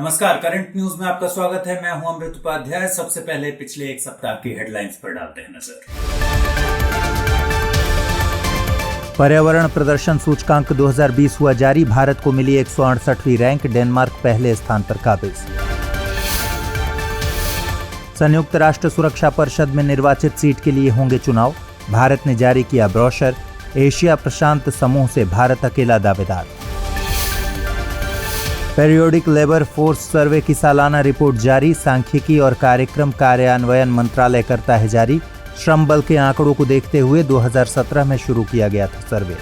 नमस्कार, current news में आपका स्वागत है। मैं हूं अमृत उपाध्याय। सबसे पहले पिछले एक सप्ताह की हेडलाइंस पर डालते हैं नजर। पर्यावरण प्रदर्शन सूचकांक 2020 हुआ जारी। भारत को मिली 168वीं रैंक, डेनमार्क पहले स्थान पर काबिज। संयुक्त राष्ट्र सुरक्षा परिषद में निर्वाचित सीट के लिए होंगे चुनाव। भारत ने जारी किया ब्रोशर। एशिया प्रशांत समूह से भारत अकेला दावेदार। पेरियोडिक लेबर फोर्स सर्वे की सालाना रिपोर्ट जारी। सांख्यिकी और कार्यक्रम कार्यान्वयन मंत्रालय करता है जारी। श्रम बल के आंकड़ों को देखते हुए 2017 में शुरू किया गया था सर्वे।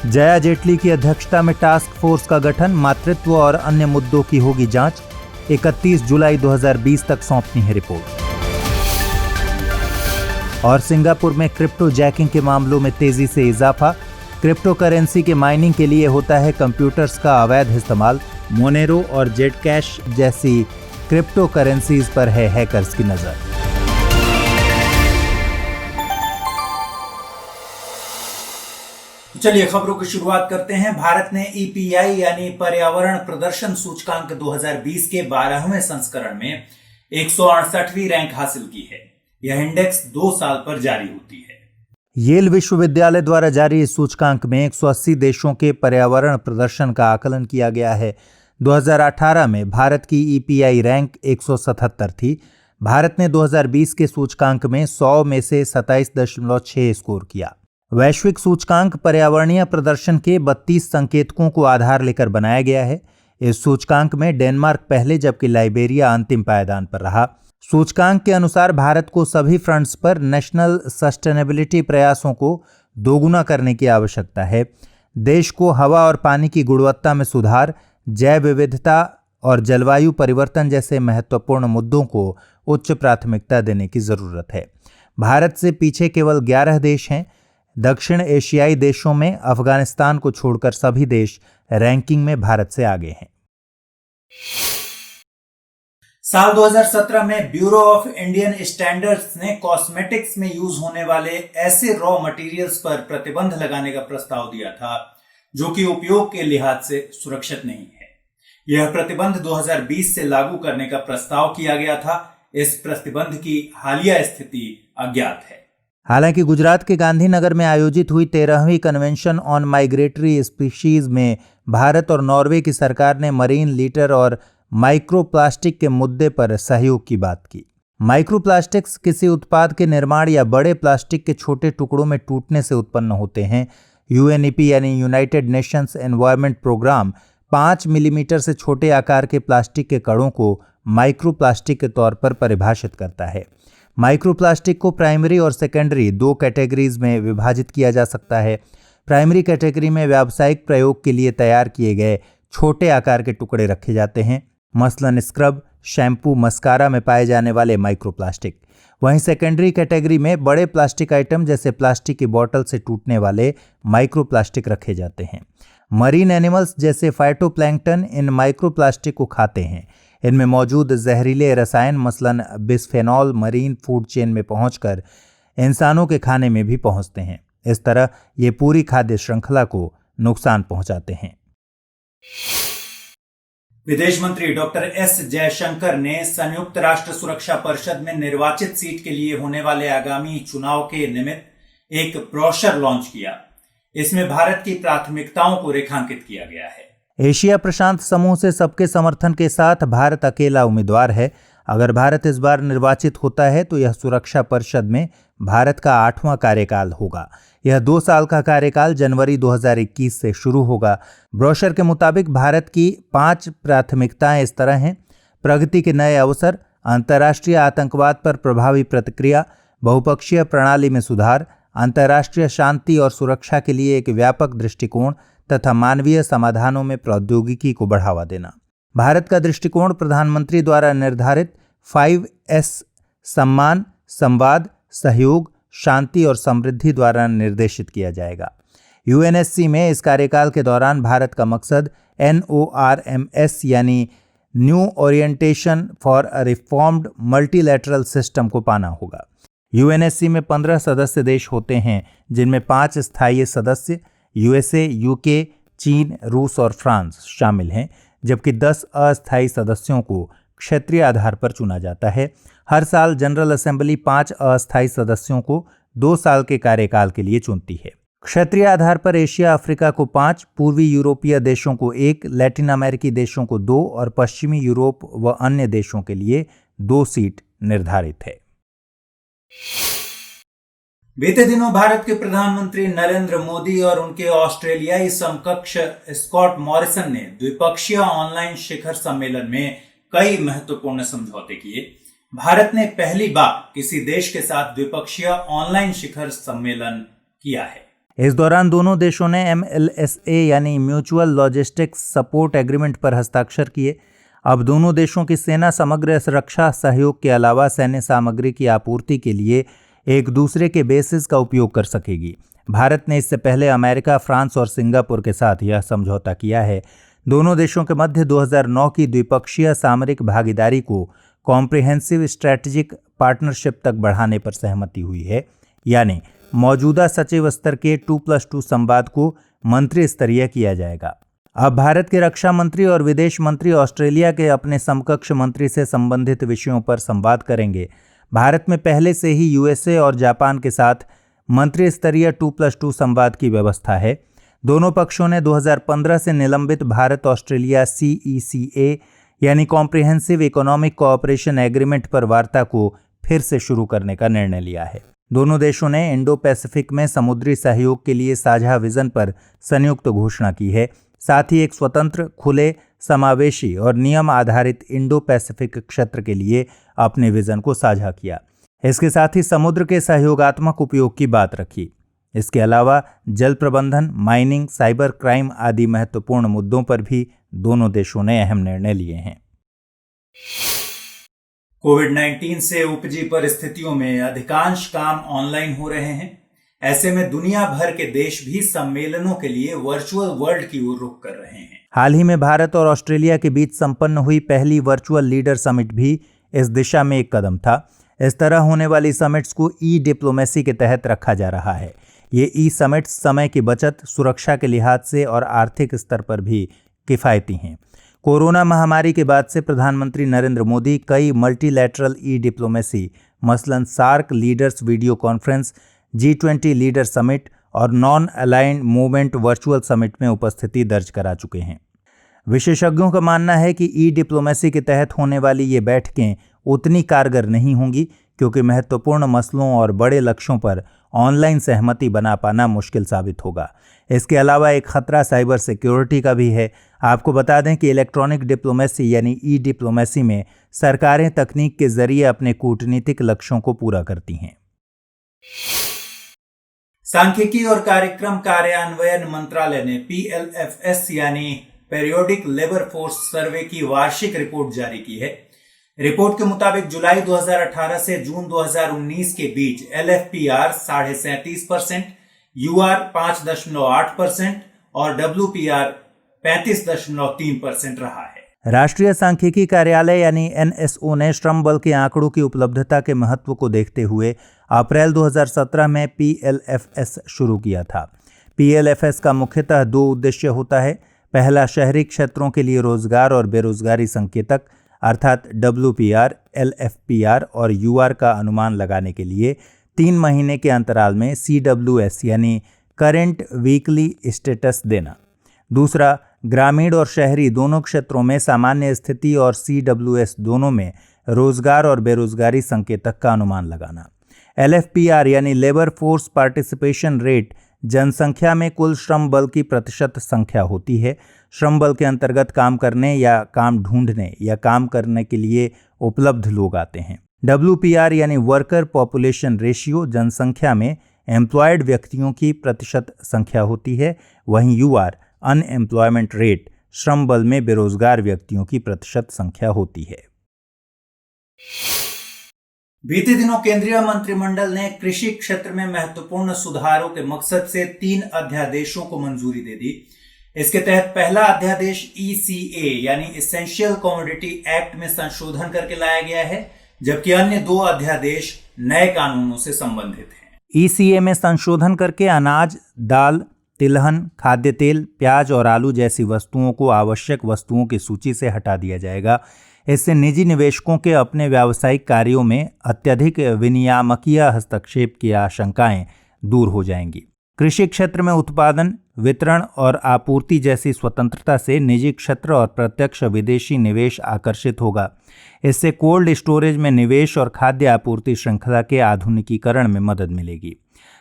जया जेटली की अध्यक्षता में टास्क फोर्स का गठन। मातृत्व और अन्य मुद्दों की होगी जांच। 31 जुलाई 2020 तक सौंपनी है रिपोर्ट। और सिंगापुर में क्रिप्टो जैकिंग के मामलों में तेजी से इजाफा। क्रिप्टो करेंसी के माइनिंग के लिए होता है कंप्यूटर्स का अवैध इस्तेमाल। मोनेरो और जेट कैश जैसी क्रिप्टो करेंसीज पर है हैकर्स की नजर। चलिए खबरों की शुरुआत करते हैं। भारत ने ईपीआई यानी पर्यावरण प्रदर्शन सूचकांक 2020 के 12वें संस्करण में 168वीं रैंक हासिल की है। यह इंडेक्स 2 साल पर जारी होती है। येल विश्वविद्यालय द्वारा जारी इस सूचकांक में 180 देशों के पर्यावरण प्रदर्शन का आकलन किया गया है। 2018 में भारत की ईपीआई रैंक 177 थी। भारत ने 2020 के सूचकांक में 100 में से 27.6 स्कोर किया। वैश्विक सूचकांक पर्यावरणीय प्रदर्शन के 32 संकेतकों को आधार लेकर बनाया गया है। इस सूचकांक में डेनमार्क पहले जबकि लाइबेरिया अंतिम पायदान पर रहा। सूचकांक के अनुसार भारत को सभी फ्रंट्स पर नेशनल सस्टेनेबिलिटी प्रयासों को दोगुना करने की आवश्यकता है। देश को हवा और पानी की गुणवत्ता में सुधार, जैव विविधता और जलवायु परिवर्तन जैसे महत्वपूर्ण मुद्दों को उच्च प्राथमिकता देने की जरूरत है। भारत से पीछे केवल 11 देश हैं। दक्षिण एशियाई देशों में अफगानिस्तान को छोड़कर सभी देश रैंकिंग में भारत से आगे हैं। साल 2017 में ब्यूरो ऑफ इंडियन स्टैंडर्ड्स ने कॉस्मेटिक्स में यूज होने वाले ऐसे रॉ मटेरियल्स पर प्रतिबंध लगाने का प्रस्ताव दिया था जो कि उपयोग के लिहाज से सुरक्षित नहीं है। यह प्रतिबंध 2020 से लागू करने का प्रस्ताव किया गया था। इस प्रतिबंध की हालिया स्थिति अज्ञात है। हालांकि गुजरात के गांधीनगर में आयोजित हुई 13वीं कन्वेंशन ऑन माइग्रेटरी स्पीशीज में भारत और नॉर्वे की सरकार ने मरीन लीटर और माइक्रोप्लास्टिक के मुद्दे पर सहयोग की बात की। माइक्रोप्लास्टिक्स किसी उत्पाद के निर्माण या बड़े प्लास्टिक के छोटे टुकड़ों में टूटने से उत्पन्न होते हैं। यूएनईपी यानी United Nations environment programme 5 millimetre से छोटे आकार के प्लास्टिक के कणों को माइक्रोप्लास्टिक के तौर पर परिभाषित करता है। माइक्रोप्लास्टिक को प्राइमरी और सेकेंडरी 2 कैटेगरीज में विभाजित किया जा सकता है। प्राइमरी कैटेगरी में व्यावसायिक प्रयोग के लिए तैयार किए गए छोटे आकार के टुकड़े रखे जाते हैं, मसलन स्क्रब, शैम्पू, मस्कारा में पाए जाने वाले माइक्रोप्लास्टिक। वहीं सेकेंडरी कैटेगरी में बड़े प्लास्टिक आइटम जैसे प्लास्टिक की बोतल से टूटने वाले माइक्रोप्लास्टिक रखे जाते हैं। मरीन एनिमल्स जैसे फाइटोप्लैंक्टन इन माइक्रोप्लास्टिक को खाते हैं। इनमें मौजूद जहरीले रसायन मसलन बिस्फेनॉल मरीन फूड चेन में पहुंचकर इंसानों के खाने में भी पहुंचते हैं। इस तरह ये पूरी खाद्य श्रृंखला को नुकसान पहुंचाते हैं। विदेश मंत्री डॉक्टर एस जयशंकर ने संयुक्त राष्ट्र सुरक्षा परिषद में निर्वाचित सीट के लिए होने वाले आगामी चुनाव के निमित्त एक ब्रोशर लॉन्च किया। इसमें भारत की प्राथमिकताओं को रेखांकित किया गया है। एशिया प्रशांत समूह से सबके समर्थन के साथ भारत अकेला उम्मीदवार है। अगर भारत इस बार निर्वाचित होता है तो यह सुरक्षा परिषद में भारत का 8वां कार्यकाल होगा। यह 2 साल का कार्यकाल जनवरी 2021 से शुरू होगा। ब्रोशर के मुताबिक भारत की 5 प्राथमिकताएं इस तरह हैं: प्रगति के नए अवसर, अंतर्राष्ट्रीय आतंकवाद पर प्रभावी प्रतिक्रिया, बहुपक्षीय प्रणाली में सुधार, अंतर्राष्ट्रीय शांति और सुरक्षा के लिए एक व्यापक दृष्टिकोण तथा मानवीय समाधानों में प्रौद्योगिकी को बढ़ावा देना। भारत का दृष्टिकोण प्रधानमंत्री द्वारा निर्धारित 5S सम्मान, संवाद, सहयोग, शांति और समृद्धि द्वारा निर्देशित किया जाएगा। यूएनएससी में इस कार्यकाल के दौरान भारत का मकसद NORMS यानी new orientation for a reformed multilateral system को पाना होगा। यूएनएससी में 15 सदस्य देश होते हैं, जिनमें 5 स्थायी सदस्य यूएसए, यूके, चीन, रूस और फ्रांस शामिल हैं, जबकि 10 अस्थायी सदस्यों को क्षेत्रीय आधार पर चुना जाता है। हर साल जनरल असेंबली 5 अस्थायी सदस्यों को 2 साल के कार्यकाल के लिए चुनती है। क्षेत्रीय आधार पर एशिया अफ्रीका को 5, पूर्वी यूरोपीय देशों को 1, लैटिन अमेरिकी देशों को 2 और पश्चिमी यूरोप व अन्य देशों के लिए 2 सीट निर्धारित है। बीते दिनों भारत के प्रधानमंत्री नरेंद्र मोदी और उनके ऑस्ट्रेलियाई समकक्ष स्कॉट मॉरिसन ने द्विपक्षीय ऑनलाइन शिखर सम्मेलन में कई महत्वपूर्ण समझौते किए। भारत ने पहली बार किसी देश के साथ द्विपक्षीय ऑनलाइन शिखर सम्मेलन किया है। इस दौरान दोनों देशों ने MLSA यानी म्यूचुअल लॉजिस्टिक्स सपोर्ट एग्रीमेंट पर हस्ताक्षर किए। अब दोनों देशों की सेना समग्र रक्षा सहयोग के अलावा सैन्य सामग्री की आपूर्ति के लिए एक दूसरे के बेसिस का उपयोग कर सकेगी। भारत ने इससे पहले अमेरिका, फ्रांस और सिंगापुर के साथ यह समझौता किया है। दोनों देशों के मध्य 2009 की द्विपक्षीय सामरिक भागीदारी को कॉम्प्रिहेंसिव स्ट्रैटेजिक पार्टनरशिप तक बढ़ाने पर सहमति हुई है, यानी मौजूदा सचिव स्तर के 2+2 संवाद को मंत्री स्तरीय किया जाएगा। अब भारत के रक्षा मंत्री और विदेश मंत्री ऑस्ट्रेलिया के अपने समकक्ष मंत्री से संबंधित विषयों पर संवाद करेंगे। भारत में पहले से ही USA और जापान के साथ मंत्री स्तरीय 2+2 संवाद की व्यवस्था है। दोनों पक्षों ने 2015 से निलंबित भारत ऑस्ट्रेलिया CECA यानी कॉम्प्रिहेंसिव इकोनॉमिक कोऑपरेशन एग्रीमेंट पर वार्ता को फिर से शुरू करने का निर्णय लिया है। दोनों देशों ने इंडो पैसिफिक में समुद्री सहयोग के लिए साझा विजन पर संयुक्त घोषणा की है। साथ ही एक स्वतंत्र, खुले, समावेशी और नियम आधारित इंडो पैसिफिक क्षेत्र के लिए अपने विजन को साझा किया। इसके साथ ही समुद्र के सहयोगात्मक उपयोग की बात रखी। इसके अलावा जल प्रबंधन, माइनिंग, साइबर क्राइम आदि महत्वपूर्ण मुद्दों पर भी दोनों देशों ने अहम निर्णय लिए हैं। कोविड-19 से उपजी परिस्थितियों में अधिकांश काम ऑनलाइन हो रहे हैं। ऐसे में दुनिया भर के देश भी सम्मेलनों के लिए वर्चुअल वर्ल्ड की ओर रुख कर रहे हैं। हाल ही में भारत और ऑस्ट्रेलिया के बीच संपन्न हुई पहली वर्चुअल लीडर समिट भी इस दिशा में एक कदम था। इस तरह होने वाली समिट्स को ई-डिप्लोमेसी के तहत रखा जा रहा है। ये ई-समिट्स समय की बचत, सुरक्षा के लिहाज से और आर्थिक स्तर पर भी किफ़ायती हैं। कोरोना महामारी के बाद से प्रधानमंत्री नरेंद्र मोदी कई मल्टीलैटरल ई-डिप्लोमेसी मसलन SAARC leaders video conference, G20 leader summit और non aligned movement virtual summit में उपस्थिति दर्ज करा चुके हैं। विशेषज्ञों का मानना है कि ई-डिप्लोमेसी के तहत होने वाली ये बैठकें उतनी कारगर नहीं होंगी, क्योंकि महत्वपूर्ण मसलों और बड़े लक्ष्यों पर ऑनलाइन सहमति बना पाना मुश्किल साबित होगा। इसके अलावा एक खतरा साइबर सिक्योरिटी का भी है। आपको बता दें कि इलेक्ट्रॉनिक डिप्लोमेसी यानी ई-डिप्लोमेसी में सरकारें तकनीक के जरिए अपने कूटनीतिक लक्ष्यों को पूरा करती हैं। सांख्यिकी और कार्यक्रम कार्यान्वयन मंत्रालय ने PLFS यानी पीरियोडिक लेबर फोर्स सर्वे की वार्षिक रिपोर्ट जारी की है। रिपोर्ट के मुताबिक जुलाई 2018 से जून 2019 के बीच LFPR 37.5%, UR 5.8% और WPR 35.3% रहा है। राष्ट्रीय सांख्यिकी कार्यालय यानी NSO ने श्रम बल के आंकड़ों की उपलब्धता के महत्व को देखते हुए अप्रैल 2017 में PLFS शुरू किया था। PLFS का मुख्यतः 2 उद्देश्य होता है। पहला, शहरी क्षेत्रों के लिए रोजगार और बेरोजगारी संकेतक अर्थात WPR, LFPR और UR का अनुमान लगाने के लिए 3 महीने के अंतराल में CWS यानी करेंट वीकली स्टेटस देना। दूसरा, ग्रामीण और शहरी दोनों क्षेत्रों में सामान्य स्थिति और CWS दोनों में रोजगार और बेरोजगारी संकेतक का अनुमान लगाना। LFPR यानी लेबर फोर्स पार्टिसिपेशन रेट जनसंख्या में कुल श्रम बल की प्रतिशत संख्या होती है। श्रम बल के अंतर्गत काम करने या काम ढूंढने या काम करने के लिए उपलब्ध लोग आते हैं। WPR यानी वर्कर पॉपुलेशन रेशियो जनसंख्या में एम्प्लॉयड व्यक्तियों की प्रतिशत संख्या होती है। वहीं UR अनएम्प्लॉयमेंट रेट श्रम बल में बेरोजगार व्यक्तियों की प्रतिशत संख्या होती है। बीते दिनों केंद्रीय मंत्रिमंडल ने कृषि क्षेत्र में महत्वपूर्ण सुधारों के मकसद से 3 अध्यादेशों को मंजूरी दे दी। इसके तहत पहला अध्यादेश ECA यानी एसेंशियल कमोडिटी एक्ट में संशोधन करके लाया गया है, जबकि अन्य 2 अध्यादेश नए कानूनों से संबंधित हैं। ECA में संशोधन करके अनाज, दाल, तिलहन, खाद्य तेल, प्याज और आलू जैसी वस्तुओं को आवश्यक वस्तुओं की सूची से हटा दिया जाएगा। इससे निजी निवेशकों के अपने व्यावसायिक कार्यों में अत्यधिक विनियामकीय हस्तक्षेप की आशंकाएं दूर हो जाएंगी। कृषि क्षेत्र में उत्पादन, वितरण और आपूर्ति जैसी स्वतंत्रता से निजी क्षेत्र और प्रत्यक्ष विदेशी निवेश आकर्षित होगा। इससे कोल्ड स्टोरेज में निवेश और खाद्य आपूर्ति श्रृंखला के आधुनिकीकरण में मदद मिलेगी।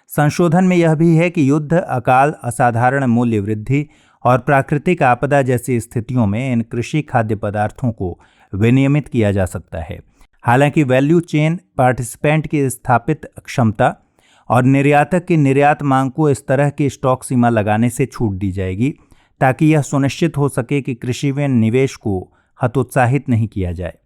संशोधन में यह भी है कि युद्ध, अकाल, असाधारण मूल्य वृद्धि और प्राकृतिक आपदा जैसी स्थितियों में इन कृषि खाद्य पदार्थों को विनियमित किया जा सकता है। हालांकि वैल्यू चेन पार्टिसिपेंट की स्थापित क्षमता और निर्यातक की निर्यात मांग को इस तरह की स्टॉक सीमा लगाने से छूट दी जाएगी ताकि यह सुनिश्चित हो सके कि कृषि में निवेश को हतोत्साहित नहीं किया जाए।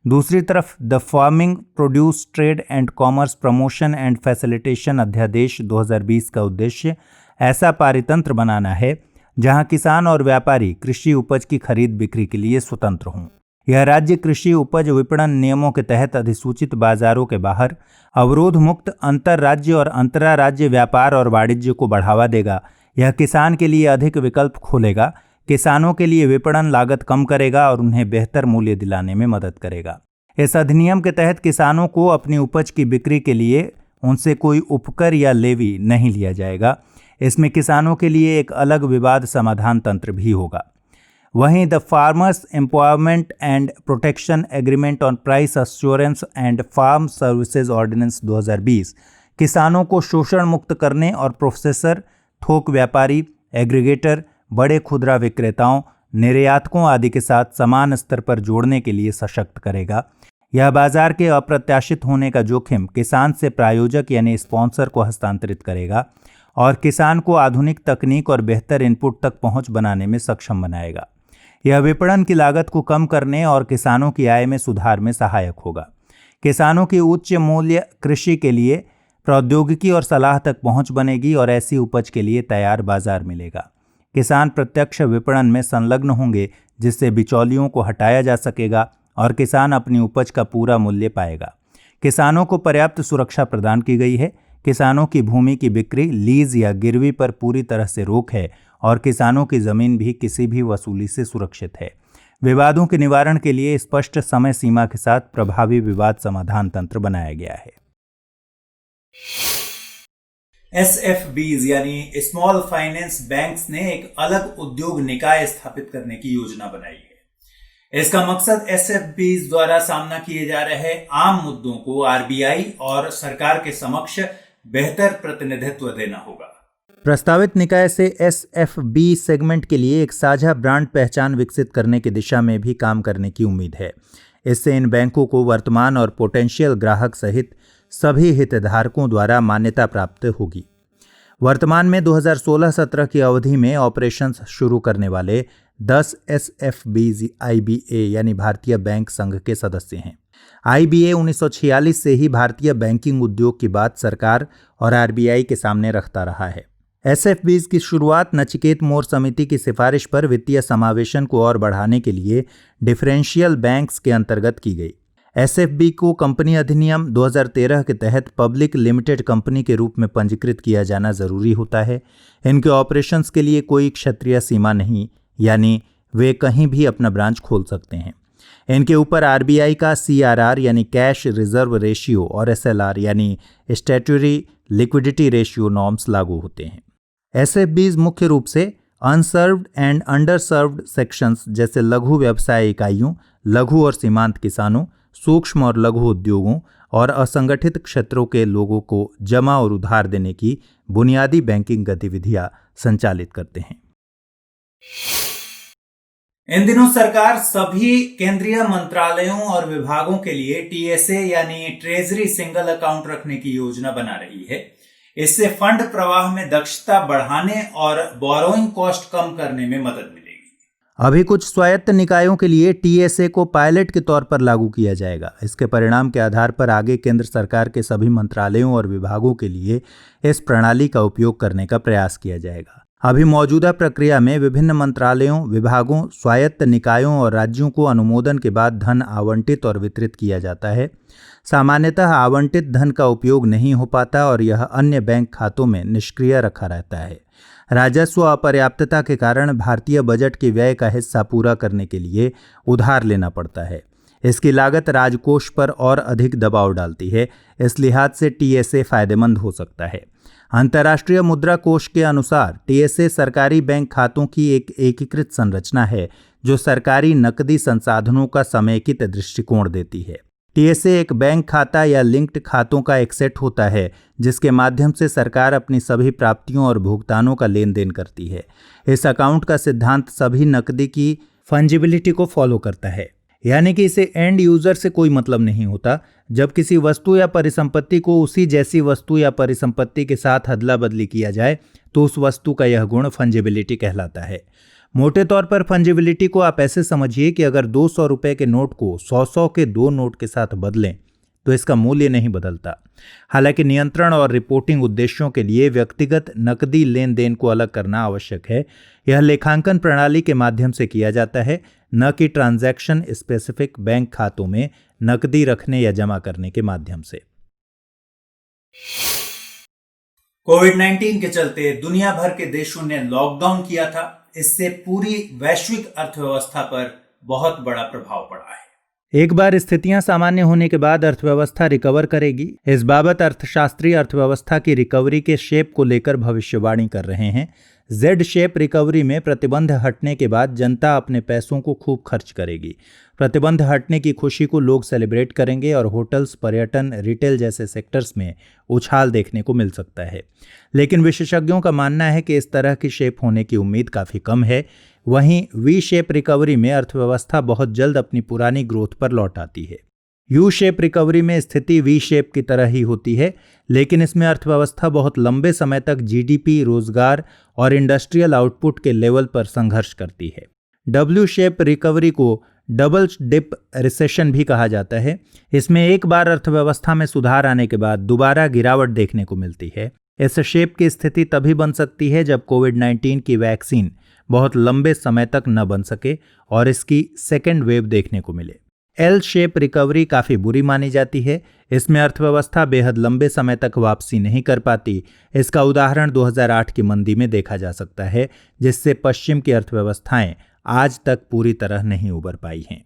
दूसरी तरफ the farming produce trade and commerce promotion and facilitation अध्यादेश 2020 का उद्देश्य ऐसा पारितंत्र बनाना है जहां किसान और व्यापारी कृषि उपज की खरीद बिक्री के लिए स्वतंत्र हों। यह राज्य कृषि उपज विपणन नियमों के तहत अधिसूचित बाजारों के बाहर अवरोध मुक्त अंतर राज्य और अंतर्राज्य व्यापार और वाणिज्य को बढ़ावा देगा। यह किसान के लिए अधिक विकल्प खोलेगा, किसानों के लिए विपणन लागत कम करेगा और उन्हें बेहतर मूल्य दिलाने में मदद करेगा। इस अधिनियम के तहत किसानों को अपनी उपज की बिक्री के लिए उनसे कोई उपकर या लेवी नहीं लिया जाएगा। इसमें किसानों के लिए एक अलग विवाद समाधान तंत्र भी होगा। वहीं the farmers empowerment and protection agreement on price assurance and farm services ordinance 2020 किसानों को शोषण मुक्त करने और प्रोसेसर, थोक व्यापारी, एग्रीगेटर, बड़े खुदरा विक्रेताओं, निर्यातकों आदि के साथ समान स्तर पर जोड़ने के लिए सशक्त करेगा। यह बाजार के अप्रत्याशित होने का जोखिम किसान से प्रायोजक यानी स्पॉन्सर को हस्तांतरित करेगा और किसान को आधुनिक तकनीक और बेहतर इनपुट तक पहुंच बनाने में सक्षम बनाएगा। यह विपणन की लागत को कम करने और किसानों की आय में सुधार में सहायक होगा। किसानों की उच्च मूल्य कृषि के लिए प्रौद्योगिकी और सलाह तक पहुंच बनेगी और ऐसी उपज के लिए तैयार बाजार मिलेगा। किसान प्रत्यक्ष विपणन में संलग्न होंगे जिससे बिचौलियों को हटाया जा सकेगा और किसान अपनी उपज का पूरा मूल्य पाएगा। किसानों को पर्याप्त सुरक्षा प्रदान की गई है। किसानों की भूमि की बिक्री, लीज या गिरवी पर पूरी तरह से रोक है और किसानों की जमीन भी किसी भी वसूली से सुरक्षित है। विवादों के निवारण के लिए स्पष्ट समय सीमा के साथ प्रभावी विवाद समाधान तंत्र बनाया गया है। SFBs यानी स्मॉल फाइनेंस बैंक्स ने एक अलग उद्योग निकाय स्थापित करने की योजना बनाई है। इसका मकसद SFBs द्वारा सामना किए जा रहे आम मुद्दों को RBI और सरकार के समक्ष बेहतर प्रतिनिधित्व देना होगा। प्रस्तावित निकाय से SFB सेगमेंट के लिए एक साझा ब्रांड पहचान विकसित करने की दिशा में भी काम करने की उम्मीद है। इससे इन बैंकों को वर्तमान और पोटेंशियल ग्राहक सहित सभी हितधारकों द्वारा मान्यता प्राप्त होगी। वर्तमान में 2016-17 की अवधि में ऑपरेशंस शुरू करने वाले 10 SFBs IBA यानी भारतीय बैंक संघ के सदस्य हैं। IBA 1946 से ही भारतीय बैंकिंग उद्योग की बात सरकार और RBI के सामने रखता रहा है। SFBs की शुरुआत नचिकेत मोर समिति की सिफारिश पर वित्तीय समावेशन को और बढ़ाने के लिए डिफरेंशियल बैंक्स के अंतर्गत की गई। SFB को कंपनी अधिनियम 2013 के तहत पब्लिक लिमिटेड कंपनी के रूप में पंजीकृत किया जाना जरूरी होता है। इनके ऑपरेशंस के लिए कोई क्षेत्रीय सीमा नहीं, यानी वे कहीं भी अपना ब्रांच खोल सकते हैं। इनके ऊपर RBI का CRR यानी कैश रिजर्व रेशियो और SLR यानी स्टैट्यूटरी लिक्विडिटी रेशियो नॉर्म्स लागू होते हैं। SFBs मुख्य रूप से अनसर्व्ड एंड अंडरसर्व्ड सेक्शंस जैसे लघु व्यवसाय इकाइयों, लघु और सीमांत किसानों, सूक्ष्म और लघु उद्योगों और असंगठित क्षेत्रों के लोगों को जमा और उधार देने की बुनियादी बैंकिंग गतिविधियां संचालित करते हैं। इन दिनों सरकार सभी केंद्रीय मंत्रालयों और विभागों के लिए TSA यानी ट्रेजरी सिंगल अकाउंट रखने की योजना बना रही है। इससे फंड प्रवाह में दक्षता बढ़ाने और बोरोइंग कॉस्ट कम करने में मदद मिलेगी। अभी कुछ स्वायत्त निकायों के लिए TSA को पायलट के तौर पर लागू किया जाएगा। इसके परिणाम के आधार पर आगे केंद्र सरकार के सभी मंत्रालयों और विभागों के लिए इस प्रणाली का उपयोग करने का प्रयास किया जाएगा। अभी मौजूदा प्रक्रिया में विभिन्न मंत्रालयों, विभागों, स्वायत्त निकायों और राज्यों को अनुमोदन के बाद धन आवंटित और वितरित किया जाता है। सामान्यतः आवंटित धन का उपयोग नहीं हो पाता और यह अन्य बैंक खातों में निष्क्रिय रखा रहता है। राजस्व अपर्याप्तता के कारण भारतीय बजट के व्यय का हिस्सा पूरा करने के लिए उधार लेना पड़ता है। इसकी लागत राजकोष पर और अधिक दबाव डालती है। इस लिहाज से टीएसए फायदेमंद हो सकता है। अंतर्राष्ट्रीय मुद्रा कोष के अनुसार टीएसए सरकारी बैंक खातों की एक एकीकृत संरचना है जो सरकारी नकदी संसाधनों का समेकित दृष्टिकोण देती है। टीएसए एक बैंक खाता या लिंक्ड खातों का एक सेट होता है जिसके माध्यम से सरकार अपनी सभी प्राप्तियों और भुगतानों का लेन देन करती है। इस अकाउंट का सिद्धांत सभी नकदी की फंजिबिलिटी को फॉलो करता है, यानी कि इसे एंड यूजर से कोई मतलब नहीं होता। जब किसी वस्तु या परिसंपत्ति को उसी जैसी वस्तु या परिसंपत्ति के साथ अदला बदली किया जाए तो उस वस्तु का यह गुण फंजिबिलिटी कहलाता है। मोटे तौर पर फंजिबिलिटी को आप ऐसे समझिए कि अगर 200 रुपए के नोट को 100 के 2 नोट के साथ बदलें तो इसका मूल्य नहीं बदलता। हालांकि नियंत्रण और रिपोर्टिंग उद्देश्यों के लिए व्यक्तिगत नकदी लेन देन को अलग करना आवश्यक है। यह लेखांकन प्रणाली के माध्यम से किया जाता है, न कि ट्रांजैक्शन स्पेसिफिक बैंक खातों में नकदी रखने या जमा करने के माध्यम से। कोविड-19 के चलते दुनिया भर के देशों ने लॉकडाउन किया था। इससे पूरी वैश्विक अर्थव्यवस्था पर बहुत बड़ा प्रभाव पड़ा है। एक बार स्थितियां सामान्य होने के बाद अर्थव्यवस्था रिकवर करेगी। इस बाबत अर्थशास्त्री अर्थव्यवस्था की रिकवरी के शेप को लेकर भविष्यवाणी कर रहे हैं। जेड शेप रिकवरी में प्रतिबंध हटने के बाद जनता अपने पैसों को खूब खर्च करेगी। प्रतिबंध हटने की खुशी को लोग सेलिब्रेट करेंगे और होटल्स, पर्यटन, रिटेल जैसे सेक्टर्स में उछाल देखने को मिल सकता है। लेकिन विशेषज्ञों का मानना है कि इस तरह की शेप होने की उम्मीद काफ़ी कम है। वहीं वी शेप रिकवरी में अर्थव्यवस्था बहुत जल्द अपनी पुरानी ग्रोथ पर लौट आती है। यू शेप रिकवरी में स्थिति वी शेप की तरह ही होती है, लेकिन इसमें अर्थव्यवस्था बहुत लंबे समय तक जीडीपी, रोजगार और इंडस्ट्रियल आउटपुट के लेवल पर संघर्ष करती है। डब्ल्यू शेप रिकवरी को डबल डिप रिसेशन भी कहा जाता है। इसमें एक बार अर्थव्यवस्था में सुधार आने के बाद दोबारा गिरावट देखने को मिलती है। इस शेप की स्थिति तभी बन सकती है जब कोविड-19 की वैक्सीन बहुत लंबे समय तक न बन सके और इसकी सेकेंड वेव देखने को मिले। एल शेप रिकवरी काफ़ी बुरी मानी जाती है। इसमें अर्थव्यवस्था बेहद लंबे समय तक वापसी नहीं कर पाती। इसका उदाहरण 2008 की मंदी में देखा जा सकता है, जिससे पश्चिम की अर्थव्यवस्थाएं आज तक पूरी तरह नहीं उबर पाई हैं।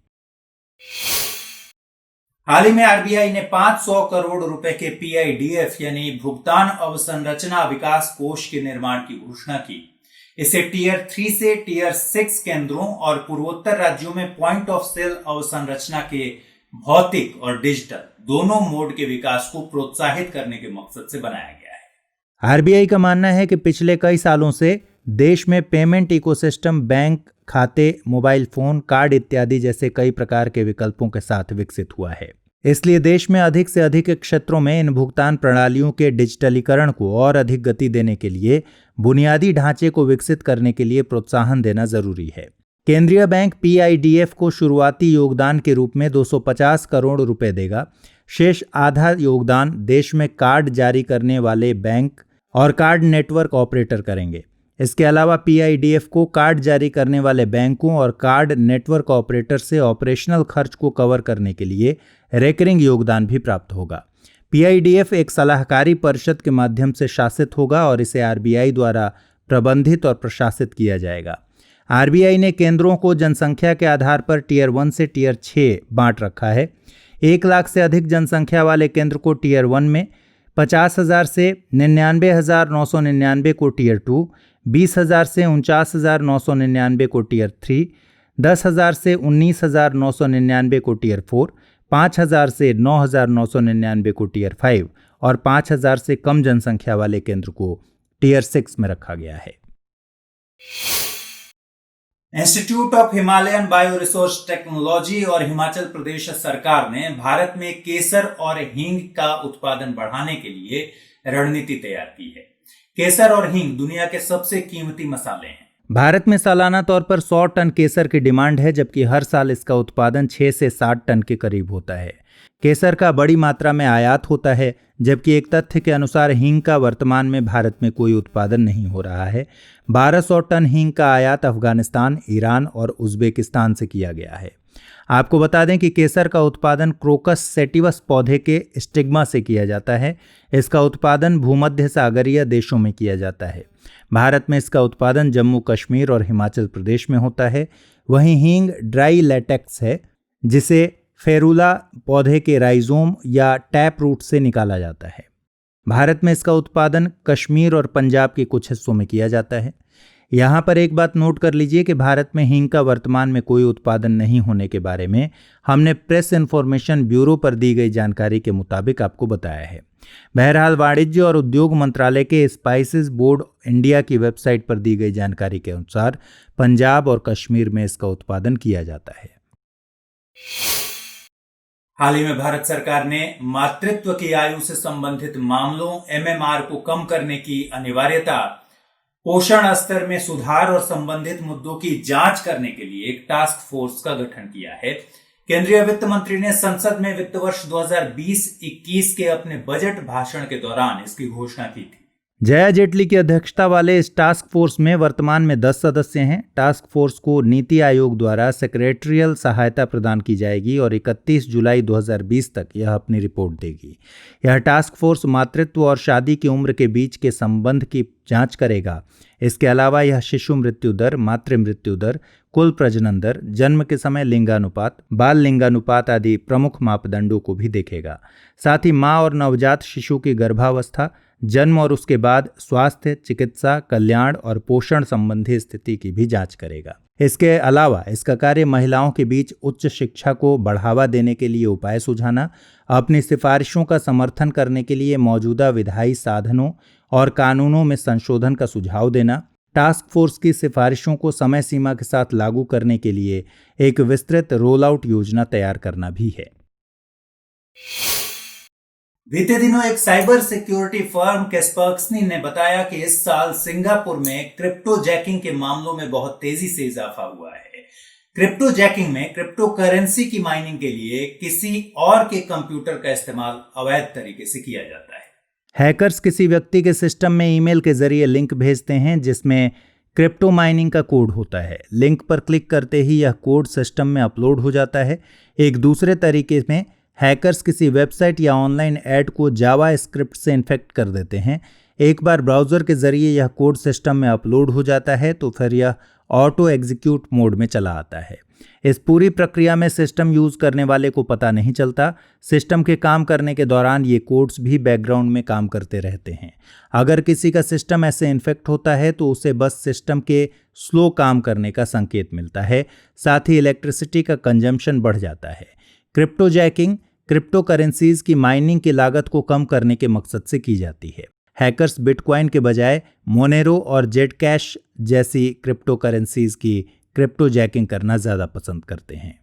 हाल ही में आरबीआई ने 500 करोड़ रुपए के पीआईडीएफ यानी भुगतान अवसंरचना विकास कोष के निर्माण की घोषणा की। इसे टीयर 3 से टीयर 6 केंद्रों और पूर्वोत्तर राज्यों में पॉइंट ऑफ सेल अवसंरचना के भौतिक और डिजिटल दोनों मोड के विकास को प्रोत्साहित करने के मकसद से बनाया गया है। आरबीआई का मानना है कि पिछले कई सालों से देश में पेमेंट इकोसिस्टम बैंक खाते, मोबाइल फोन, कार्ड इत्यादि जैसे कई प्रकार के विकल्पों के साथ विकसित हुआ है। इसलिए देश में अधिक से अधिक क्षेत्रों में इन भुगतान प्रणालियों के डिजिटलीकरण को और अधिक गति देने के लिए बुनियादी ढांचे को विकसित करने के लिए प्रोत्साहन देना जरूरी है। केंद्रीय बैंक पीआईडीएफ को शुरुआती योगदान के रूप में 250 करोड़ रुपए देगा। शेष आधा योगदान देश में कार्ड जारी करने वाले बैंक और कार्ड नेटवर्क ऑपरेटर करेंगे। इसके अलावा पीआईडीएफ को कार्ड जारी करने वाले बैंकों और कार्ड नेटवर्क ऑपरेटर से ऑपरेशनल खर्च को कवर करने के लिए रेकरिंग योगदान भी प्राप्त होगा। पीआईडीएफ एक सलाहकारी परिषद के माध्यम से शासित होगा और इसे आरबीआई द्वारा प्रबंधित और प्रशासित किया जाएगा। आरबीआई ने केंद्रों को जनसंख्या के आधार पर टीयर 1 से टीयर 6 बांट रखा है। 1 लाख से अधिक जनसंख्या वाले केंद्र को टीयर 1 में, 50,000 से 99,999 को टीयर 2, 20,000 से 49,999 को टीयर 3, 10,000 से 19,999 को टीयर 4, 5,000 से 9,999 को टीयर 5 और 5,000 से कम जनसंख्या वाले केंद्र को टीयर 6 में रखा गया है। Institute of Himalayan bio resource technology और हिमाचल प्रदेश सरकार ने भारत में केसर और हींग का उत्पादन बढ़ाने के लिए रणनीति तैयार की है। केसर और हींग दुनिया के सबसे कीमती मसाले हैं। भारत में सालाना तौर पर 100 टन केसर की डिमांड है, जबकि हर साल इसका उत्पादन 6 से 7 टन के करीब होता है। केसर का बड़ी मात्रा में आयात होता है, जबकि एक तथ्य के अनुसार हींग का वर्तमान में भारत में कोई उत्पादन नहीं हो रहा है। 1200 टन हींग का आयात अफगानिस्तान, ईरान और उज्बेकिस्तान से किया गया है। आपको बता दें कि केसर का उत्पादन क्रोकस सेटिवस पौधे के स्टिग्मा से किया जाता है। इसका उत्पादन भूमध्य सागरीय देशों में किया जाता है। भारत में इसका उत्पादन जम्मू कश्मीर और हिमाचल प्रदेश में होता है। वहीं हींग ड्राई लेटेक्स है, जिसे फेरुला पौधे के राइजोम या टैप रूट से निकाला जाता है। भारत में इसका उत्पादन कश्मीर और पंजाब के कुछ हिस्सों में किया जाता है। यहाँ पर एक बात नोट कर लीजिए कि भारत में हींग का वर्तमान में कोई उत्पादन नहीं होने के बारे में हमने प्रेस इन्फॉर्मेशन ब्यूरो पर दी गई जानकारी के मुताबिक आपको बताया है। बहरहाल वाणिज्य और उद्योग मंत्रालय के स्पाइसेस बोर्ड इंडिया की वेबसाइट पर दी गई जानकारी के अनुसार पंजाब और कश्मीर में इसका उत्पादन किया जाता है। हाल ही में भारत सरकार ने मातृत्व की आयु से संबंधित मामलों एमएमआर को कम करने की अनिवार्यता, पोषण स्तर में सुधार और संबंधित मुद्दों की जांच करने के लिए एक टास्क फोर्स का गठन किया है। केंद्रीय वित्त मंत्री ने संसद में वित्त वर्ष 2020-21 के अपने बजट भाषण के दौरान इसकी घोषणा की थी। जया जेटली की अध्यक्षता वाले इस टास्क फोर्स में वर्तमान में 10 सदस्य हैं। टास्क फोर्स को नीति आयोग द्वारा सेक्रेटरियल सहायता प्रदान की जाएगी और 31 जुलाई 2020 तक यह अपनी रिपोर्ट देगी। यह टास्क फोर्स मातृत्व और शादी की उम्र के बीच के संबंध की जांच करेगा। इसके अलावा यह शिशु मृत्यु दर, मातृ मृत्यु दर, कुल प्रजनन दर, जन्म के समय लिंगानुपात, बाल लिंगानुपात आदि प्रमुख मापदंडों को भी देखेगा। साथ ही माँ और नवजात शिशु की गर्भावस्था, जन्म और उसके बाद स्वास्थ्य, चिकित्सा, कल्याण और पोषण संबंधी स्थिति की भी जांच करेगा। इसके अलावा इसका कार्य महिलाओं के बीच उच्च शिक्षा को बढ़ावा देने के लिए उपाय सुझाना, अपनी सिफारिशों का समर्थन करने के लिए मौजूदा विधायी साधनों और कानूनों में संशोधन का सुझाव देना, टास्क फोर्स की सिफारिशों को समय सीमा के साथ लागू करने के लिए एक विस्तृत रोल आउट योजना तैयार करना भी है। बीते दिनों एक साइबर सिक्योरिटी फर्म कैस्पर्सकी ने बताया कि इस साल सिंगापुर में क्रिप्टो जैकिंग के मामलों में बहुत तेजी से इजाफा हुआ है। क्रिप्टो जैकिंग में क्रिप्टो करेंसी की माइनिंग के लिए किसी और के कंप्यूटर का इस्तेमाल अवैध तरीके से किया जाता है। हैकर्स किसी व्यक्ति के सिस्टम में ईमेल के जरिए लिंक भेजते हैं जिसमें क्रिप्टो माइनिंग का कोड होता है। लिंक पर क्लिक करते ही यह कोड सिस्टम में अपलोड हो जाता है। एक दूसरे तरीके में हैकर्स किसी वेबसाइट या ऑनलाइन ऐड को जावा स्क्रिप्ट से इन्फेक्ट कर देते हैं। एक बार ब्राउज़र के ज़रिए यह कोड सिस्टम में अपलोड हो जाता है तो फिर यह ऑटो एग्जीक्यूट मोड में चला आता है। इस पूरी प्रक्रिया में सिस्टम यूज़ करने वाले को पता नहीं चलता। सिस्टम के काम करने के दौरान ये कोड्स भी बैकग्राउंड में काम करते रहते हैं। अगर किसी का सिस्टम ऐसे इन्फेक्ट होता है तो उसे बस सिस्टम के स्लो काम करने का संकेत मिलता है। साथ ही इलेक्ट्रिसिटी का कंजम्पशन बढ़ जाता है। क्रिप्टो जैकिंग क्रिप्टो करेंसीज की माइनिंग की लागत को कम करने के मकसद से की जाती है। हैकर्स बिटकॉइन के बजाय मोनेरो और जेट कैश जैसी क्रिप्टो करेंसीज की क्रिप्टो जैकिंग करना ज्यादा पसंद करते हैं।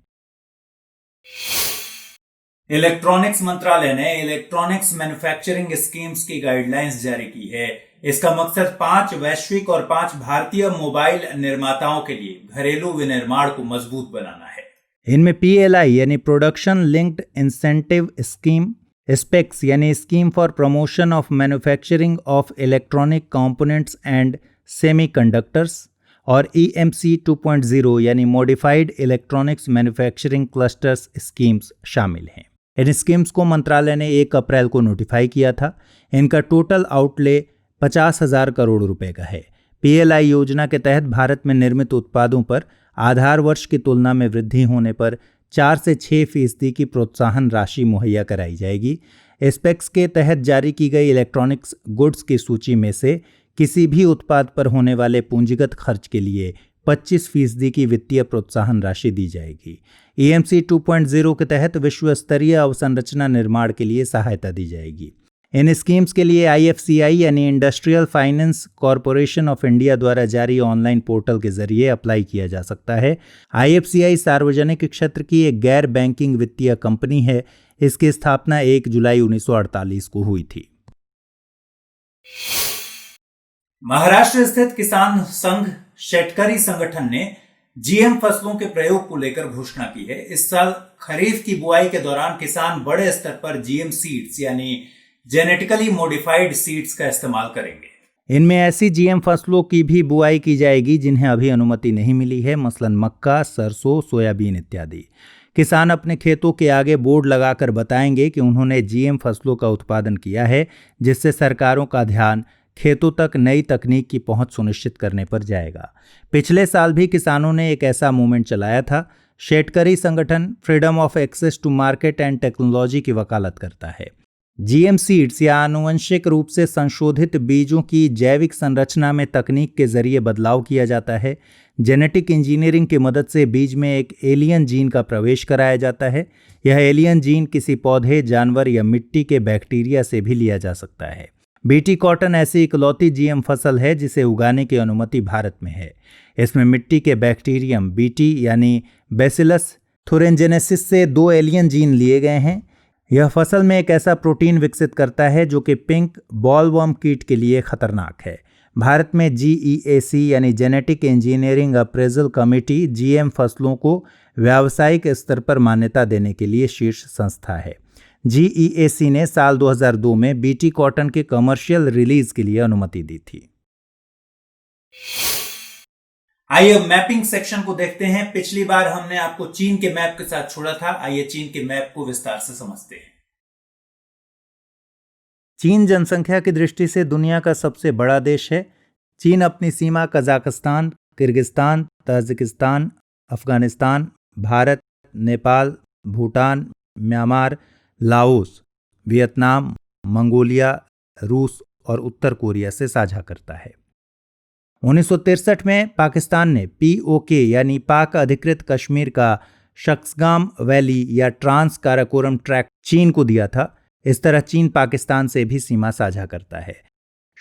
इलेक्ट्रॉनिक्स मंत्रालय ने इलेक्ट्रॉनिक्स मैन्युफैक्चरिंग स्कीम्स की गाइडलाइंस जारी की है। इसका मकसद 5 वैश्विक और 5 भारतीय मोबाइल निर्माताओं के लिए घरेलू विनिर्माण को मजबूत बनाना है। इनमें PLI यानी production linked incentive scheme, SPECS यानी scheme for promotion of manufacturing of electronic components and semiconductors और EMC 2.0 यानी modified electronics manufacturing clusters schemes शामिल हैं। इन स्कीम्स को मंत्रालय ने 1 अप्रैल को नोटिफाई किया था। इनका टोटल आउटले 50,000 करोड़ रुपए का है। PLI योजना के तहत भारत में निर्मित उत्पादों पर आधार वर्ष की तुलना में वृद्धि होने पर 4 से 6% की प्रोत्साहन राशि मुहैया कराई जाएगी। स्पेक्स के तहत जारी की गई इलेक्ट्रॉनिक्स गुड्स की सूची में से किसी भी उत्पाद पर होने वाले पूंजीगत खर्च के लिए 25% की वित्तीय प्रोत्साहन राशि दी जाएगी। EMC 2.0 के तहत विश्व स्तरीय अवसंरचना निर्माण के लिए सहायता दी जाएगी। इन स्कीम्स के लिए IFCI यानी industrial finance corporation of India द्वारा जारी ऑनलाइन पोर्टल के जरिए अप्लाई किया जा सकता है। IFCI सार्वजनिक क्षेत्र की एक गैर बैंकिंग वित्तीय कंपनी है। इसकी स्थापना 1 जुलाई 1948 को हुई थी। महाराष्ट्र स्थित किसान संघ शेतकरी संगठन ने GM फसलों के प्रयोग को लेकर घोषणा की है। इस साल खरीफ की बुआई के दौरान किसान बड़े स्तर पर GM सीड्स यानी जेनेटिकली मॉडिफाइड सीड्स का इस्तेमाल करेंगे। इनमें ऐसी GM फसलों की भी बुआई की जाएगी जिन्हें अभी अनुमति नहीं मिली है, मसलन मक्का, सरसों, सोयाबीन इत्यादि। किसान अपने खेतों के आगे बोर्ड लगाकर बताएंगे कि उन्होंने GM फसलों का उत्पादन किया है, जिससे सरकारों का ध्यान खेतों तक नई तकनीक की पहुंच सुनिश्चित करने पर जाएगा। पिछले साल भी किसानों ने एक ऐसा मूवमेंट चलाया था। Shetkari Sangathan freedom of access to market and technology की वकालत करता है। जीएम सीड्स या आनुवंशिक रूप से संशोधित बीजों की जैविक संरचना में तकनीक के जरिए बदलाव किया जाता है। जेनेटिक इंजीनियरिंग की मदद से बीज में एक एलियन जीन का प्रवेश कराया जाता है। यह एलियन जीन किसी पौधे, जानवर या मिट्टी के बैक्टीरिया से भी लिया जा सकता है। बीटी कॉटन ऐसी इकलौती जीएम फसल है जिसे उगाने की अनुमति भारत में है। इसमें मिट्टी के बैक्टीरियम बीटी यानी बैसिलस थुरिनजेनेसिस से 2 एलियन जीन लिए गए हैं। यह फसल में एक ऐसा प्रोटीन विकसित करता है जो कि पिंक बॉलवर्म कीट के लिए खतरनाक है। भारत में जीईएसी यानी genetic engineering appraisal committee GM फसलों को व्यावसायिक स्तर पर मान्यता देने के लिए शीर्ष संस्था है। जीईएसी ने साल 2002 में बीटी कॉटन के कमर्शियल रिलीज के लिए अनुमति दी थी। आइए अब मैपिंग सेक्शन को देखते हैं। पिछली बार हमने आपको चीन के मैप के साथ छोड़ा था। आइए चीन के मैप को विस्तार से समझते हैं। चीन जनसंख्या की दृष्टि से दुनिया का सबसे बड़ा देश है। चीन अपनी सीमा Kazakhstan, Kyrgyzstan, Tajikistan, Afghanistan, Bharat, Nepal, Bhutan, Myanmar, Laos, Vietnam, Mongolia, रूस और उत्तर कोरिया से साझा करता है। 1963 में पाकिस्तान ने पीओके यानी पाक अधिकृत कश्मीर का शक्सगाम वैली या ट्रांस काराकोरम ट्रैक्ट चीन को दिया था। इस तरह चीन पाकिस्तान से भी सीमा साझा करता है।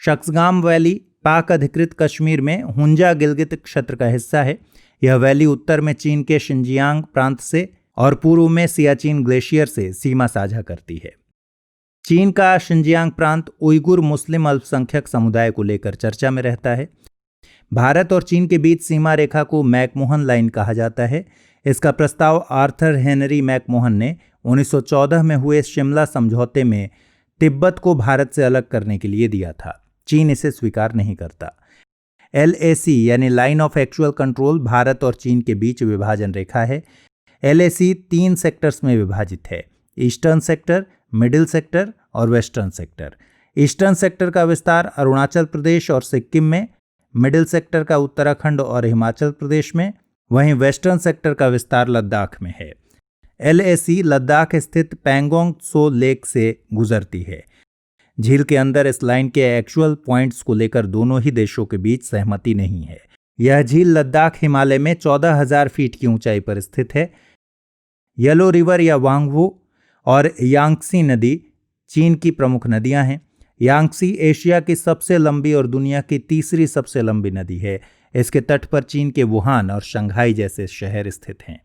शक्सगाम वैली पाक अधिकृत कश्मीर में हुंजा गिलगित क्षेत्र का हिस्सा है। यह वैली उत्तर में चीन के शिनजियांग प्रांत से और पूर्व में सियाचिन ग्लेशियर से सीमा साझा करती है। चीन का शिनजियांग प्रांत उइगुर मुस्लिम अल्पसंख्यक समुदाय को लेकर चर्चा में रहता है। भारत और चीन के बीच सीमा रेखा को मैकमोहन लाइन कहा जाता है। इसका प्रस्ताव आर्थर हेनरी मैकमोहन ने 1914 में हुए शिमला समझौते में तिब्बत को भारत से अलग करने के लिए दिया था। चीन इसे स्वीकार नहीं करता। LAC यानी line of actual control Bharat और चीन के बीच विभाजन रेखा है। LAC 3 सेक्टर्स में विभाजित है: ईस्टर्न सेक्टर, मिडिल सेक्टर और वेस्टर्न सेक्टर। ईस्टर्न सेक्टर का विस्तार अरुणाचल प्रदेश और सिक्किम में, मिडिल सेक्टर का उत्तराखंड और हिमाचल प्रदेश में, वहीं वेस्टर्न सेक्टर का विस्तार लद्दाख में है। LAC लद्दाख स्थित पैंगोंग त्सो लेक से गुजरती है। झील के अंदर इस लाइन के एक्चुअल पॉइंट्स को लेकर दोनों ही देशों के बीच सहमति नहीं है। यह झील लद्दाख हिमालय में 14,000 फीट की ऊंचाई पर स्थित है। येलो रिवर या वांगवू और यांगसी नदी चीन की प्रमुख नदियां हैं। यांगसी एशिया की सबसे लंबी और दुनिया की तीसरी सबसे लंबी नदी है। इसके तट पर चीन के वुहान और शंघाई जैसे शहर स्थित हैं।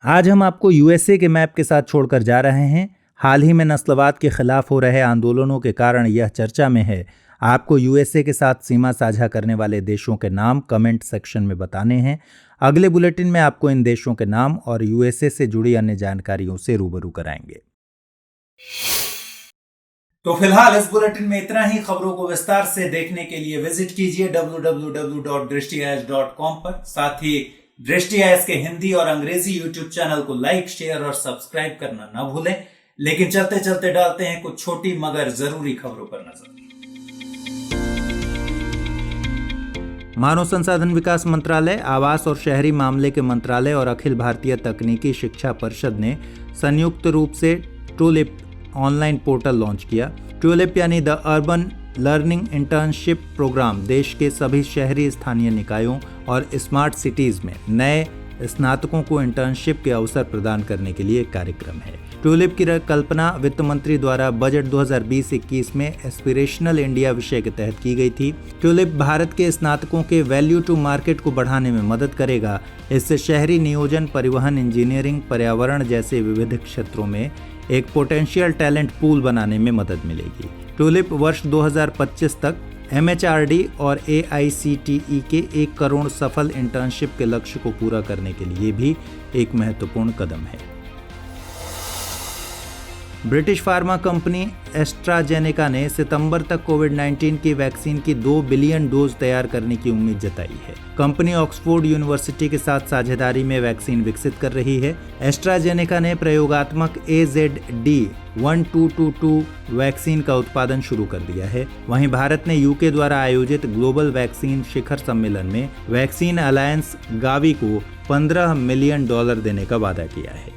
आज हम आपको यूएसए के मैप के साथ छोड़कर जा रहे हैं। हाल ही में नस्लवाद के खिलाफ हो रहे आंदोलनों के कारण यह चर्चा में है। आपको यूएसए के साथ सीमा साझा करने वाले देशों के नाम कमेंट सेक्शन में बताने हैं। अगले बुलेटिन में आपको इन देशों के नाम और यूएसए से जुड़ी अन्य जानकारियों से रूबरू कराएंगे। तो फिलहाल इस बुलेटिन में इतना ही। खबरों को विस्तार से देखने के लिए विजिट कीजिए www.drishtias.com पर। साथ ही दृष्टि आयस के हिंदी और अंग्रेजी यूट्यूब चैनल को लाइक, शेयर और सब्सक्राइब करना ना भूलें। लेकिन चलते चलते डालते हैं कुछ छोटी मगर जरूरी खबरों पर नजर। मानव संसाधन विकास मंत्रालय, आवास और शहरी मामले के मंत्रालय और अखिल भारतीय तकनीकी शिक्षा परिषद ने संयुक्त रूप से ट्यूलिप ऑनलाइन पोर्टल लॉन्च किया। ट्यूलिप यानी the urban learning internship programme देश के सभी शहरी स्थानीय निकायों और स्मार्ट सिटीज में नए स्नातकों को इंटर्नशिप के अवसर प्रदान करने के लिए एक कार्यक्रम है। ट्यूलिप की कल्पना वित्त मंत्री द्वारा बजट 2020-21 में एस्पिरेशनल इंडिया विषय के तहत की गई थी। ट्यूलिप भारत के स्नातकों के वैल्यू टू मार्केट को बढ़ाने में मदद करेगा। इससे शहरी नियोजन, परिवहन, इंजीनियरिंग, पर्यावरण जैसे विविध क्षेत्रों में एक पोटेंशियल टैलेंट पूल बनाने में मदद मिलेगी। ट्यूलिप वर्ष 2025 तक MHRD और AICTE के 1 करोड़ सफल इंटर्नशिप के लक्ष्य को पूरा करने के लिए भी एक महत्वपूर्ण कदम है। ब्रिटिश फार्मा कंपनी एस्ट्राजेनेका ने सितंबर तक कोविड-19 की वैक्सीन की 2 बिलियन डोज तैयार करने की उम्मीद जताई है। कंपनी ऑक्सफोर्ड यूनिवर्सिटी के साथ साझेदारी में वैक्सीन विकसित कर रही है। एस्ट्राजेनेका ने प्रयोगात्मक AZD1222 वैक्सीन का उत्पादन शुरू कर दिया है। वहीं भारत ने यूके द्वारा आयोजित ग्लोबल वैक्सीन शिखर सम्मेलन में वैक्सीन अलायंस गावी को $15 मिलियन देने का वादा किया है।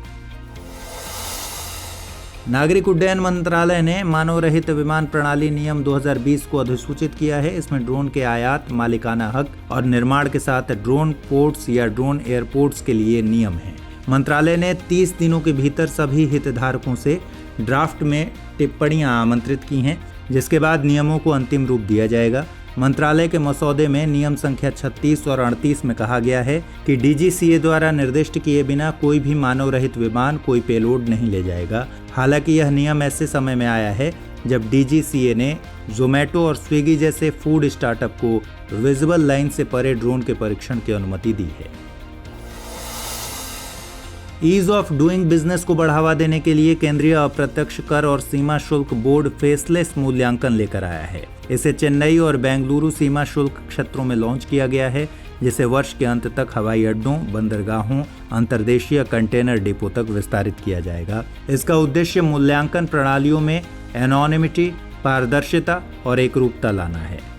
नागरिक उड्डयन मंत्रालय ने मानव रहित विमान प्रणाली नियम 2020 को अधिसूचित किया है। इसमें ड्रोन के आयात, मालिकाना हक और निर्माण के साथ ड्रोन पोर्ट्स या ड्रोन एयरपोर्ट्स के लिए नियम हैं। मंत्रालय ने 30 दिनों के भीतर सभी हितधारकों से ड्राफ्ट में टिप्पणियां आमंत्रित की हैं, जिसके बाद नियमों को अंतिम रूप दिया जाएगा। मंत्रालय के मसौदे में नियम संख्या 36 और 38 में कहा गया है कि DGCA द्वारा निर्दिष्ट किए बिना कोई भी मानव रहित विमान कोई पेलोड नहीं ले जाएगा। हालांकि यह नियम ऐसे समय में आया है जब DGCA ने जोमेटो और स्विगी जैसे फूड स्टार्टअप को विजिबल लाइन से परे ड्रोन के परीक्षण की अनुमति दी है। ईज ऑफ डूइंग बिजनेस को बढ़ावा देने के लिए केंद्रीय अप्रत्यक्ष कर और सीमा शुल्क बोर्ड फेसलेस मूल्यांकन लेकर आया है। इसे चेन्नई और बेंगलुरु सीमा शुल्क क्षेत्रों में लॉन्च किया गया है, जिसे वर्ष के अंत तक हवाई अड्डों, बंदरगाहों, अंतर्देशीय कंटेनर डिपो तक विस्तारित किया जाएगा। इसका उद्देश्य मूल्यांकन प्रणालियों में एनोनिमिटी, पारदर्शिता और एकरूपता लाना है।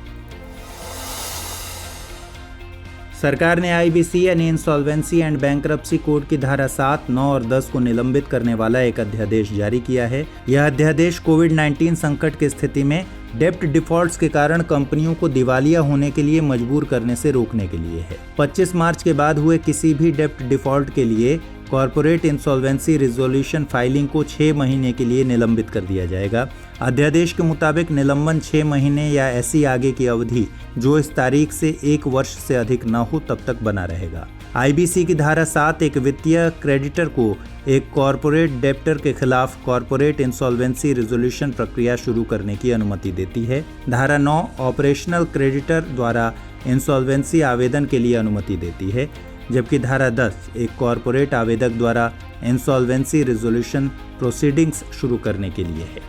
सरकार ने IBC यानी इंसॉल्वेंसी एंड बैंक्रप्सी कोड की धारा 7, 9 और 10 को निलंबित करने वाला एक अध्यादेश जारी किया है। यह अध्यादेश कोविड-19 संकट की स्थिति में डेब्ट डिफॉल्ट्स के कारण कंपनियों को दिवालिया होने के लिए मजबूर करने से रोकने के लिए है। 25 मार्च के बाद हुए किसी भी डेब्ट डिफॉल्ट के लिए कॉर्पोरेट इंसॉल्वेंसी रिजोल्यूशन फाइलिंग को 6 महीने के लिए निलंबित कर दिया जाएगा। अध्यादेश के मुताबिक निलंबन 6 महीने या ऐसी आगे की अवधि जो इस तारीख से 1 वर्ष से अधिक न हो तब तक बना रहेगा। IBC की धारा 7 एक वित्तीय क्रेडिटर को एक कॉर्पोरेट डेब्टर के खिलाफ कॉर्पोरेट इंसॉल्वेंसी रिजोल्यूशन प्रक्रिया शुरू करने की अनुमति देती है। धारा 9 ऑपरेशनल क्रेडिटर द्वारा इंसॉल्वेंसी आवेदन के लिए अनुमति देती है, जबकि धारा 10 एक कॉर्पोरेट आवेदक द्वारा इंसॉल्वेंसी रिजोल्यूशन प्रोसीडिंग्स शुरू करने के लिए है।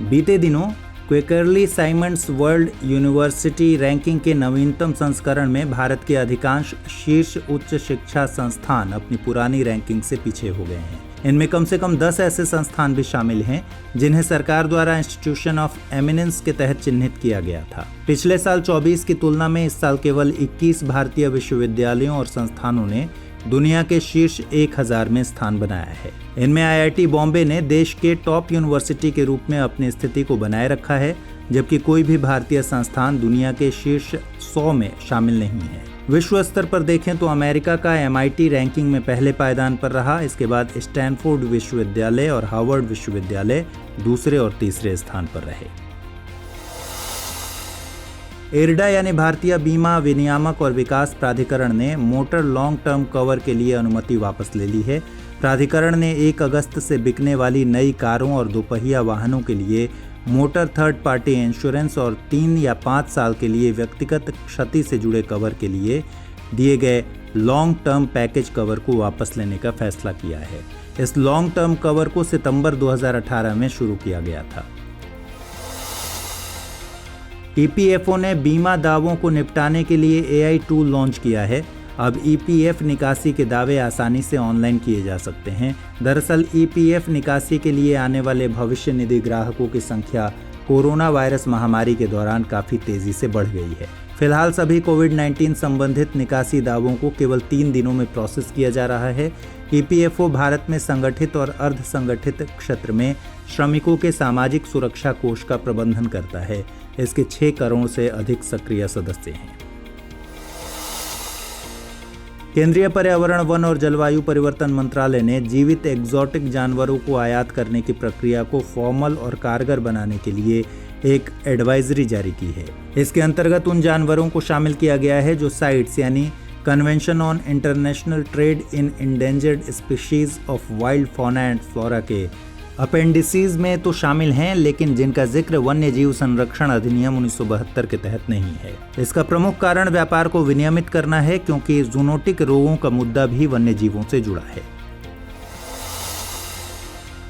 बीते दिनों क्वेकरली साइमंड्स वर्ल्ड यूनिवर्सिटी रैंकिंग के नवीनतम संस्करण में भारत के अधिकांश शीर्ष उच्च शिक्षा संस्थान अपनी पुरानी रैंकिंग से पीछे हो गए हैं। इनमें कम से कम 10 ऐसे संस्थान भी शामिल हैं जिन्हें सरकार द्वारा इंस्टीट्यूशन ऑफ एमिनेंस के तहत चिन्हित किया गया था। पिछले साल 24 की तुलना में इस साल केवल 21 भारतीय विश्वविद्यालयों और संस्थानों ने दुनिया के शीर्ष 1000 में स्थान बनाया है। इनमें IIT बॉम्बे ने देश के टॉप यूनिवर्सिटी के रूप में अपनी स्थिति को बनाए रखा है, जबकि कोई भी भारतीय संस्थान दुनिया के शीर्ष 100 में शामिल नहीं है। विश्व स्तर पर देखें तो अमेरिका का MIT रैंकिंग में पहले पायदान पर रहा। इसके बाद स्टैनफोर्ड विश्वविद्यालय और हार्वर्ड विश्वविद्यालय दूसरे और तीसरे स्थान पर रहे। IRDA यानी भारतीय बीमा विनियामक और विकास प्राधिकरण ने मोटर लॉन्ग टर्म कवर के लिए अनुमति वापस ले ली है। प्राधिकरण ने 1 अगस्त से बिकने वाली नई कारों और दोपहिया वाहनों के लिए मोटर थर्ड पार्टी इंश्योरेंस और 3 या 5 साल के लिए व्यक्तिगत क्षति से जुड़े कवर के लिए दिए गए लॉन्ग टर्म पैकेज कवर को वापस लेने का फैसला किया है। इस लॉन्ग टर्म कवर को सितंबर 2018 में शुरू किया गया था। EPFO ने बीमा दावों को निपटाने के लिए AI टूल लॉन्च किया है। अब EPF निकासी के दावे आसानी से ऑनलाइन किए जा सकते हैं। दरअसल EPF निकासी के लिए आने वाले भविष्य निधि ग्राहकों की संख्या कोरोना वायरस महामारी के दौरान काफ़ी तेज़ी से बढ़ गई है। फिलहाल सभी कोविड-19 संबंधित निकासी दावों को केवल 3 दिनों में प्रोसेस किया जा रहा है। EPFO भारत में संगठित और अर्ध संगठित क्षेत्र में श्रमिकों के सामाजिक सुरक्षा कोष का प्रबंधन करता है। इसके 6 करोड़ से अधिक सक्रिय सदस्य हैं। केंद्रीय पर्यावरण, वन और जलवायु परिवर्तन मंत्रालय ने जीवित एक्सोटिक जानवरों को आयात करने की प्रक्रिया को फॉर्मल और कारगर बनाने के लिए एक एडवाइजरी जारी की है। इसके अंतर्गत उन जानवरों को शामिल किया गया है जो साइट्स यानी convention on international trade in endangered species of wild fauna and flora के अपेंडिसीज में तो शामिल हैं, लेकिन जिनका जिक्र वन्य जीव संरक्षण अधिनियम 1972 के तहत नहीं है। इसका प्रमुख कारण व्यापार को विनियमित करना है, क्योंकि जूनोटिक रोगों का मुद्दा भी वन्य जीवों से जुड़ा है।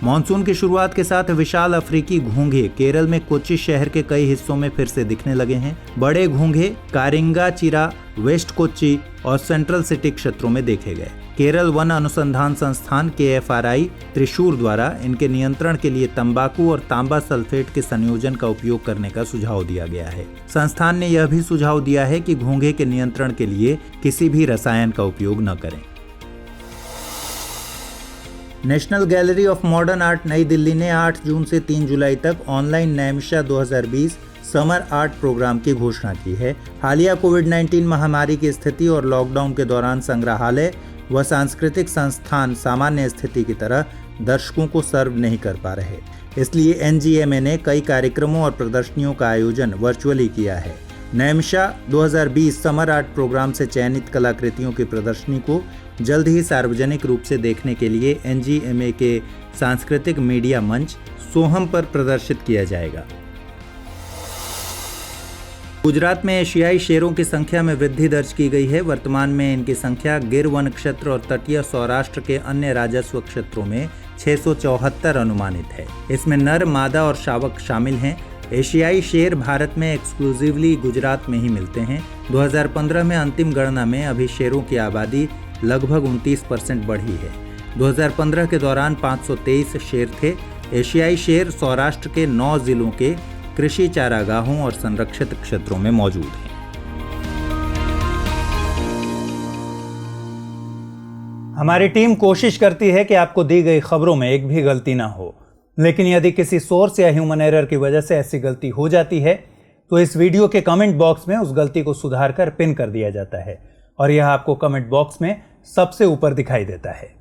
मॉनसून की शुरुआत के साथ विशाल अफ्रीकी घोंघे केरल में कोच्चि शहर के कई हिस्सों में फिर से दिखने लगे हैं। बड़े घोंघे कारिंगाचिरा, वेस्ट कोच्चि और सेंट्रल सिटी क्षेत्रों में देखे गए। केरल वन अनुसंधान संस्थान KFRI त्रिशूर द्वारा इनके नियंत्रण के लिए तंबाकू और तांबा सल्फेट के संयोजन का उपयोग करने का सुझाव दिया गया है। संस्थान ने यह भी सुझाव दिया है कि घोंघे के नियंत्रण के लिए किसी भी रसायन का उपयोग न करें। National gallery of modern art नई दिल्ली ने 8 जून से 3 जुलाई तक ऑनलाइन नैमिषा 2020 समर आर्ट प्रोग्राम की घोषणा की है। हालिया कोविड-19 महामारी की स्थिति और लॉकडाउन के दौरान संग्रहालय व सांस्कृतिक संस्थान सामान्य स्थिति की तरह दर्शकों को सर्व नहीं कर पा रहे, इसलिए NGMA ने कई कार्यक्रमों और प्रदर्शनियों का आयोजन वर्चुअली किया है। नैमिषा 2020 समर आर्ट प्रोग्राम से चयनित कलाकृतियों की प्रदर्शनी को जल्द ही सार्वजनिक रूप से देखने के लिए NGMA के सांस्कृतिक मीडिया मंच सोहम पर प्रदर्शित किया जाएगा। गुजरात में एशियाई शेरों की संख्या में वृद्धि दर्ज की गई है। वर्तमान में इनकी संख्या गिर वन क्षेत्र और तटीय सौराष्ट्र के अन्य राजस्व क्षेत्रों में 674 अनुमानित है। इसमें नर, मादा और शावक शामिल हैं। एशियाई शेर भारत में एक्सक्लूसिवली गुजरात में ही मिलते हैं। 2015 में अंतिम गणना में अभी शेरों की आबादी लगभग 29% बढ़ी है। 2015 के दौरान 523 शेर थे। एशियाई शेर सौराष्ट्र के 9 जिलों के कृषि चारागाहों और संरक्षित क्षेत्रों में मौजूद हैं। हमारी टीम कोशिश करती है कि आपको दी गई खबरों में एक भी गलती ना हो, लेकिन यदि किसी सोर्स या ह्यूमन एरर की वजह से ऐसी गलती हो जाती है तो इस वीडियो के कमेंट बॉक्स में उस गलती को सुधार कर पिन कर दिया जाता है और यह आपको कमेंट बॉक्स में सबसे ऊपर दिखाई देता है।